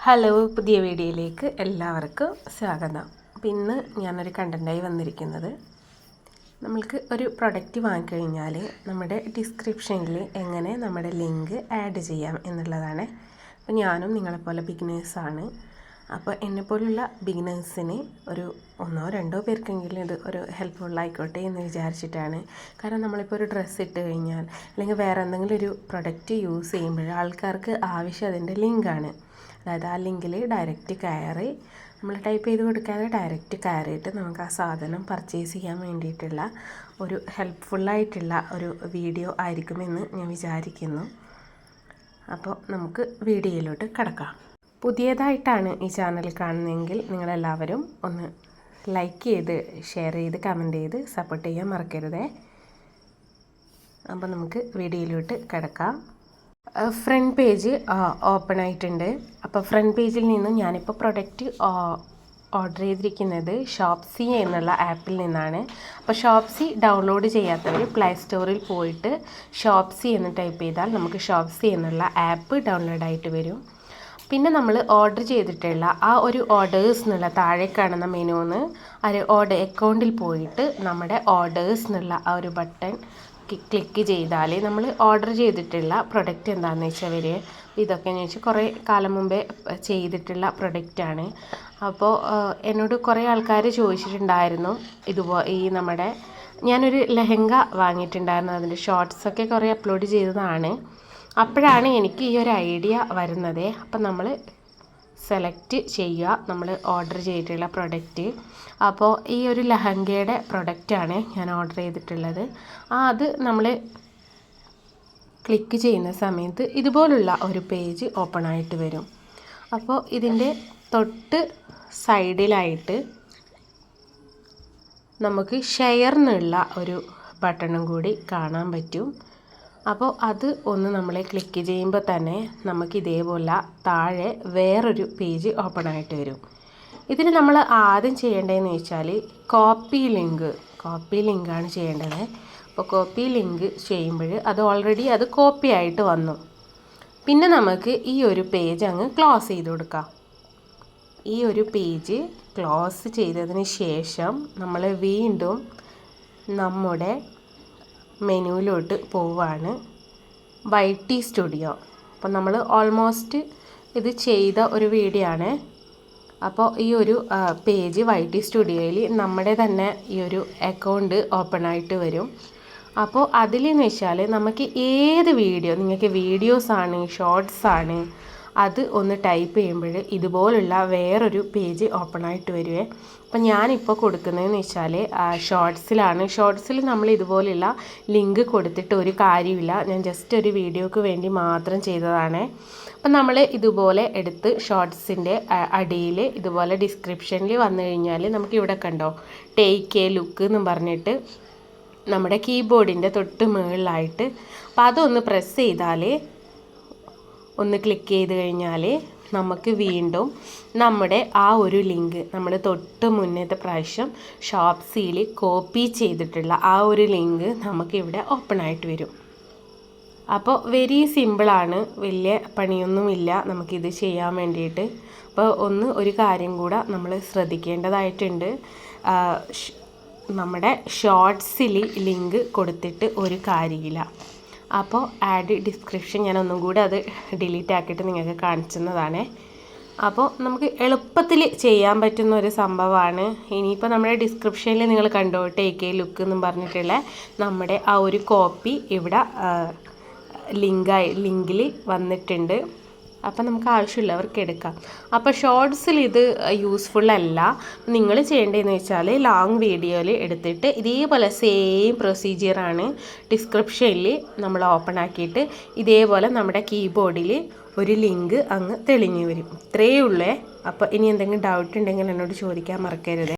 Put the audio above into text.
Hello, പുതിയ വീഡിയോയിലേക്ക് എല്ലാവർക്കും സ്വാഗതം. അപ്പോൾ ഇന്ന് ഞാനൊരു കണ്ടൻറ്റായി വന്നിരിക്കുന്നത്, നമ്മൾക്ക് ഒരു പ്രൊഡക്റ്റ് വാങ്ങിക്കഴിഞ്ഞാൽ നമ്മുടെ ഡിസ്ക്രിപ്ഷനിൽ എങ്ങനെ നമ്മുടെ ലിങ്ക് ആഡ് ചെയ്യാം എന്നുള്ളതാണ്. അപ്പോൾ ഞാനും നിങ്ങളെപ്പോലെ ബിഗിനേഴ്സാണ്. അപ്പോൾ എന്നെപ്പോലുള്ള ബിഗിനേഴ്സിന് ഒരു ഒന്നോ രണ്ടോ പേർക്കെങ്കിലും ഇത് ഒരു ഹെൽപ്ഫുള്ളായിക്കോട്ടെ എന്ന് വിചാരിച്ചിട്ടാണ്. കാരണം നമ്മളിപ്പോൾ ഒരു ഡ്രസ്സ് ഇട്ട് കഴിഞ്ഞാൽ അല്ലെങ്കിൽ വേറെ എന്തെങ്കിലും ഒരു പ്രൊഡക്റ്റ് യൂസ് ചെയ്യുമ്പോൾ ആൾക്കാർക്ക് ആവശ്യം അതിൻ്റെ ലിങ്കാണ്. അതായത് ആ ലിങ്കിൽ ഡയറക്റ്റ് കയറി നമ്മൾ ടൈപ്പ് ചെയ്ത് കൊടുക്കാതെ ഡയറക്റ്റ് കയറിയിട്ട് നമുക്ക് ആ സാധനം പർച്ചേസ് ചെയ്യാൻ വേണ്ടിയിട്ടുള്ള ഒരു ഹെൽപ്ഫുള്ളായിട്ടുള്ള ഒരു വീഡിയോ ആയിരിക്കുമെന്ന് ഞാൻ വിചാരിക്കുന്നു. അപ്പോൾ നമുക്ക് വീഡിയോയിലോട്ട് കടക്കാം. പുതിയതായിട്ടാണ് ഈ ചാനൽ കാണുന്നതെങ്കിൽ നിങ്ങളെല്ലാവരും ഒന്ന് ലൈക്ക് ചെയ്ത് ഷെയർ ചെയ്ത് കമൻറ്റ് ചെയ്ത് സപ്പോർട്ട് ചെയ്യാൻ മറക്കരുതേ. അപ്പോൾ നമുക്ക് വീഡിയോയിലോട്ട് കിടക്കാം. ഫ്രണ്ട് പേജ് ഓപ്പൺ ആയിട്ടുണ്ട്. അപ്പോൾ ഫ്രണ്ട് പേജിൽ നിന്നും ഞാനിപ്പോൾ പ്രൊഡക്റ്റ് ഓർഡർ ചെയ്തിരിക്കുന്നത് ഷോപ്സി എന്നുള്ള ആപ്പിൽ നിന്നാണ്. അപ്പോൾ ഷോപ്സി ഡൗൺലോഡ് ചെയ്യാത്തവർ പ്ലേ സ്റ്റോറിൽ പോയിട്ട് ഷോപ്സി എന്ന് ടൈപ്പ് ചെയ്താൽ നമുക്ക് ഷോപ്സി എന്നുള്ള ആപ്പ് ഡൗൺലോഡായിട്ട് വരും. പിന്നെ നമ്മൾ ഓർഡർ ചെയ്തിട്ടുള്ള ആ ഒരു ഓർഡേഴ്സ് എന്നുള്ള താഴെ കാണുന്ന മെനുന്ന് ഒരു ഓർഡർ അക്കൗണ്ടിൽ പോയിട്ട് നമ്മുടെ ഓർഡേഴ്സ് എന്നുള്ള ആ ഒരു ബട്ടൺ ക്ലിക്ക് ചെയ്താൽ നമ്മൾ ഓർഡർ ചെയ്തിട്ടുള്ള പ്രൊഡക്റ്റ് എന്താണെന്ന് വെച്ചാൽ വരിക. ഇതൊക്കെയെന്ന് വെച്ചാൽ കുറേ കാലം മുമ്പേ ചെയ്തിട്ടുള്ള പ്രൊഡക്റ്റാണ്. അപ്പോൾ എന്നോട് കുറേ ആൾക്കാർ ചോദിച്ചിട്ടുണ്ടായിരുന്നു നമ്മുടെ ഞാനൊരു ലെഹങ്ക വാങ്ങിയിട്ടുണ്ടായിരുന്നു. അതിൻ്റെ ഷോർട്സൊക്കെ കുറേ അപ്ലോഡ് ചെയ്തതാണ്. അപ്പോഴാണ് എനിക്ക് ഈ ഒരു ഐഡിയ വരുന്നത്. അപ്പം നമ്മൾ സെലക്ട് ചെയ്യുക നമ്മൾ ഓർഡർ ചെയ്തിട്ടുള്ള പ്രൊഡക്റ്റ്. അപ്പോൾ ഈ ഒരു ലെഹങ്കയുടെ പ്രൊഡക്റ്റാണ് ഞാൻ ഓർഡർ ചെയ്തിട്ടുള്ളത്. അത് നമ്മൾ ക്ലിക്ക് ചെയ്യുന്ന സമയത്ത് ഇതുപോലുള്ള ഒരു പേജ് ഓപ്പൺ ആയിട്ട് വരും. അപ്പോൾ ഇതിൻ്റെ തൊട്ട് സൈഡിലായിട്ട് നമുക്ക് ഷെയർ എന്നുള്ള ഒരു ബട്ടണും കൂടി കാണാൻ പറ്റും. അപ്പോൾ അത് ഒന്ന് നമ്മൾ ക്ലിക്ക് ചെയ്യുമ്പോൾ തന്നെ നമുക്ക് ഇതേപോലെ താഴെ വേറൊരു പേജ് ഓപ്പൺ ആയിട്ട് വരും. ഇതിന് നമ്മൾ ആദ്യം ചെയ്യേണ്ടതെന്ന് വെച്ചാൽ കോപ്പി ലിങ്കാണ് ചെയ്യേണ്ടത്. അപ്പോൾ കോപ്പി ലിങ്ക് ചെയ്യുമ്പോൾ അത് ഓൾറെഡി അത് കോപ്പി ആയിട്ട് വന്നു. പിന്നെ നമുക്ക് ഈ ഒരു പേജ് അങ്ങ് ക്ലോസ് ചെയ്ത് കൊടുക്കാം. ഈ ഒരു പേജ് ക്ലോസ് ചെയ്തതിന് ശേഷം നമ്മൾ വീണ്ടും നമ്മുടെ മെനുവിലോട്ട് പോവാണ്. YT studio. അപ്പോൾ നമ്മൾ ഓൾമോസ്റ്റ് ഇത് ചെയ്ത ഒരു വീഡിയോ ആണ്. അപ്പോൾ ഈ ഒരു പേജ് YT സ്റ്റുഡിയോയിൽ നമ്മുടെ തന്നെ ഈ ഒരു അക്കൗണ്ട് ഓപ്പൺ ആയിട്ട് വരും. അപ്പോൾ അതിലെന്ന് വെച്ചാൽ നമുക്ക് ഏത് വീഡിയോ, നിങ്ങൾക്ക് വീഡിയോസാണ് ഷോർട്സാണ്, അത് ഒന്ന് ടൈപ്പ് ചെയ്യുമ്പോൾ ഇതുപോലുള്ള വേറൊരു പേജ് ഓപ്പൺ ആയിട്ട് വരുവേ. അപ്പം ഞാനിപ്പോൾ കൊടുക്കുന്നതെന്ന് വെച്ചാൽ ഷോർട്സിലാണ്. ഷോർട്സിൽ നമ്മൾ ഇതുപോലുള്ള ലിങ്ക് കൊടുത്തിട്ട് ഒരു കാര്യമില്ല. ഞാൻ ജസ്റ്റ് ഒരു വീഡിയോക്ക് വേണ്ടി മാത്രം ചെയ്തതാണ്. അപ്പം നമ്മൾ ഇതുപോലെ എടുത്ത് ഷോർട്സിൻ്റെ അടിയിൽ ഇതുപോലെ ഡിസ്ക്രിപ്ഷനിൽ വന്നു കഴിഞ്ഞാൽ നമുക്ക് ഇവിടെ കണ്ടോ ടേക്ക് എ ലുക്ക് എന്നും പറഞ്ഞിട്ട് നമ്മുടെ കീബോർഡിൻ്റെ തൊട്ട് മുകളിലായിട്ട്, അപ്പം അതൊന്ന് പ്രസ് ചെയ്താൽ, ഒന്ന് ക്ലിക്ക് ചെയ്ത് കഴിഞ്ഞാൽ നമുക്ക് വീണ്ടും നമ്മുടെ ആ ഒരു ലിങ്ക് നമ്മൾ തൊട്ട് മുന്നത്തെ പ്രാവശ്യം ഷോപ്സിയിൽ കോപ്പി ചെയ്തിട്ടുള്ള ആ ഒരു ലിങ്ക് നമുക്കിവിടെ ഓപ്പൺ ആയിട്ട് വരും. അപ്പോൾ വെരി സിമ്പിളാണ്, വലിയ പണിയൊന്നുമില്ല നമുക്കിത് ചെയ്യാൻ വേണ്ടിയിട്ട്. അപ്പോൾ ഒരു കാര്യം കൂടെ നമ്മൾ ശ്രദ്ധിക്കേണ്ടതായിട്ടുണ്ട്. നമ്മുടെ ഷോർട്സിൽ ലിങ്ക് കൊടുത്തിട്ട് ഒരു കാര്യമില്ല. അപ്പോൾ ആഡ് ഡിസ്ക്രിപ്ഷൻ ഞാൻ ഒന്നും കൂടി അത് ഡിലീറ്റ് ആക്കിയിട്ട് നിങ്ങൾക്ക് കാണിക്കുന്നതാണ്. അപ്പോൾ നമുക്ക് എളുപ്പത്തിൽ ചെയ്യാൻ പറ്റുന്ന ഒരു സംഭവമാണ്. ഇനിയിപ്പോൾ നമ്മുടെ ഡിസ്ക്രിപ്ഷനിൽ നിങ്ങൾ കണ്ടോ ടേക്ക് എ ലുക്ക് എന്നും പറഞ്ഞിട്ടുള്ള നമ്മുടെ ആ ഒരു കോപ്പി ഇവിടെ ലിങ്കിൽ വന്നിട്ടുണ്ട്. അപ്പം നമുക്ക് ആവശ്യമുള്ളവർക്ക് എടുക്കാം. അപ്പോൾ ഷോർട്സിൽ ഇത് യൂസ്ഫുൾ അല്ല. നിങ്ങൾ ചെയ്യേണ്ടതെന്ന് വെച്ചാൽ ലോങ് വീഡിയോയിൽ എടുത്തിട്ട് ഇതേപോലെ സെയിം പ്രൊസീജിയറാണ് ഡിസ്ക്രിപ്ഷനിൽ നമ്മൾ ഓപ്പൺ ആക്കിയിട്ട് ഇതേപോലെ നമ്മുടെ കീബോർഡിൽ ഒരു ലിങ്ക് അങ്ങ് തെളിഞ്ഞു വരും. ഇത്രയേ ഉള്ളേ. അപ്പോൾ ഇനി എന്തെങ്കിലും ഡൗട്ട് ഉണ്ടെങ്കിൽ എന്നോട് ചോദിക്കാൻ മറക്കരുത്.